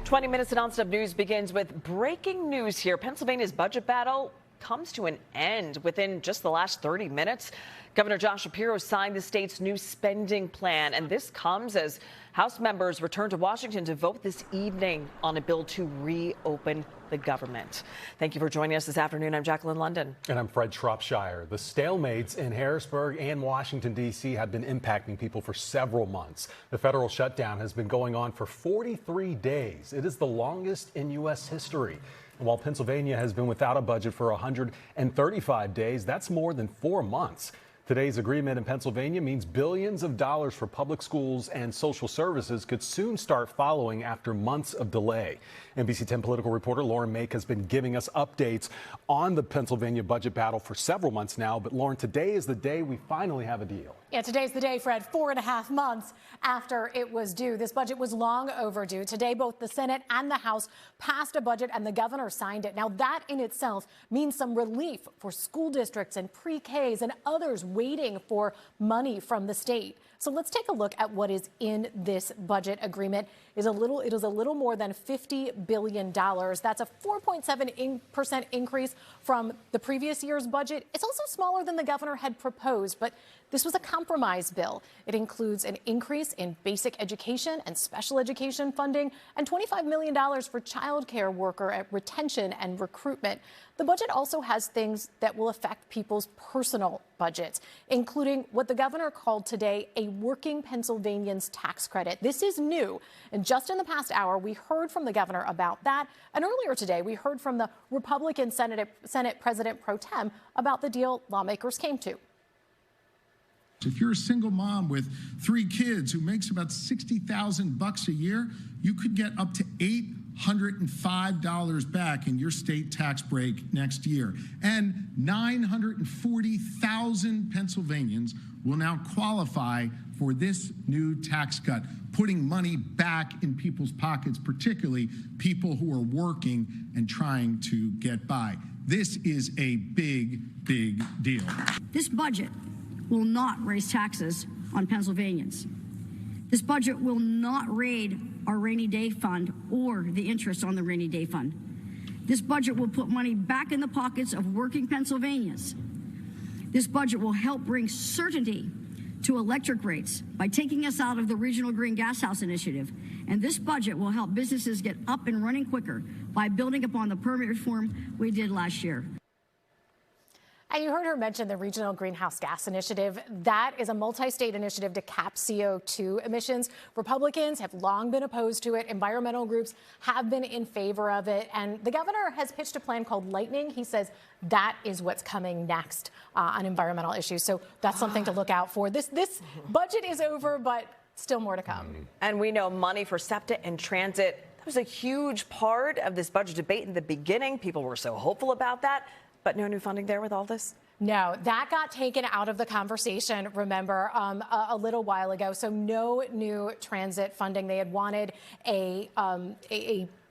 20 minutes of nonstop news begins with breaking news here. Pennsylvania's budget battle comes to an end within just the last 30 minutes. Governor Josh Shapiro signed the state's new spending plan, and this comes as House members return to Washington to vote this evening on a bill to reopen the government. Thank you for joining us this afternoon. I'm Jacqueline London. And I'm Fred Shropshire. The stalemates in Harrisburg and Washington, D.C. have been impacting people for several months. The federal shutdown has been going on for 43 days. It is the longest in U.S. history. And while Pennsylvania has been without a budget for 135 days, that's more than 4 months. Today's agreement in Pennsylvania means billions of dollars for public schools and social services could soon start following after months of delay. NBC 10 political reporter Lauren Mayk has been giving us updates on the Pennsylvania budget battle for several months now. But Lauren, today is the day we finally have a deal. Yeah, today's the day, Fred, 4.5 months after it was due. This budget was long overdue. Today, both the Senate and the House passed a budget and the governor signed it. Now, that in itself means some relief for school districts and pre-Ks and others waiting for money from the state. So let's take a look at what is in this budget agreement. It is a little more than $50 billion. That's a 4.7% increase from the previous year's budget. It's also smaller than the governor had proposed, but this was a compromise bill. It includes an increase in basic education and special education funding and $25 million for child care worker retention and recruitment. The budget also has things that will affect people's personal budgets, including what the governor called today a working Pennsylvanians tax credit. This is new. And just in the past hour, we heard from the governor about that. And earlier today, we heard from the Republican Senate President Pro Tem about the deal lawmakers came to. If you're a single mom with 3 kids who makes about $60,000 a year, you could get up to $805 back in your state tax break next year. And 940,000 Pennsylvanians will now qualify for this new tax cut, putting money back in people's pockets, particularly people who are working and trying to get by. This is a big, big deal. This budget will not raise taxes on Pennsylvanians. This budget will not raid our rainy day fund or the interest on the rainy day fund. This budget will put money back in the pockets of working Pennsylvanians. This budget will help bring certainty to electric rates by taking us out of the Regional Green Gas House initiative. And this budget will help businesses get up and running quicker by building upon the permit reform we did last year. And you heard her mention the Regional Greenhouse Gas Initiative. That is a multi-state initiative to cap CO2 emissions. Republicans have long been opposed to it. Environmental groups have been in favor of it. And the governor has pitched a plan called Lightning. He says that is what's coming next on environmental issues. So that's something to look out for. This budget is over, but still more to come. And we know money for SEPTA and transit. That was a huge part of this budget debate in the beginning. People were so hopeful about that. But no new funding there with all this? No, that got taken out of the conversation, remember, a little while ago. So no new transit funding. They had wanted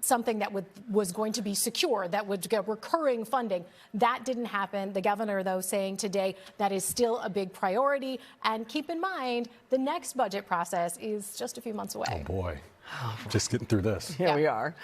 something that was going to be secure, that would get recurring funding. That didn't happen. The governor, though, saying today that is still a big priority. And keep in mind, the next budget process is just a few months away. Oh, boy. Just getting through this. Here we are.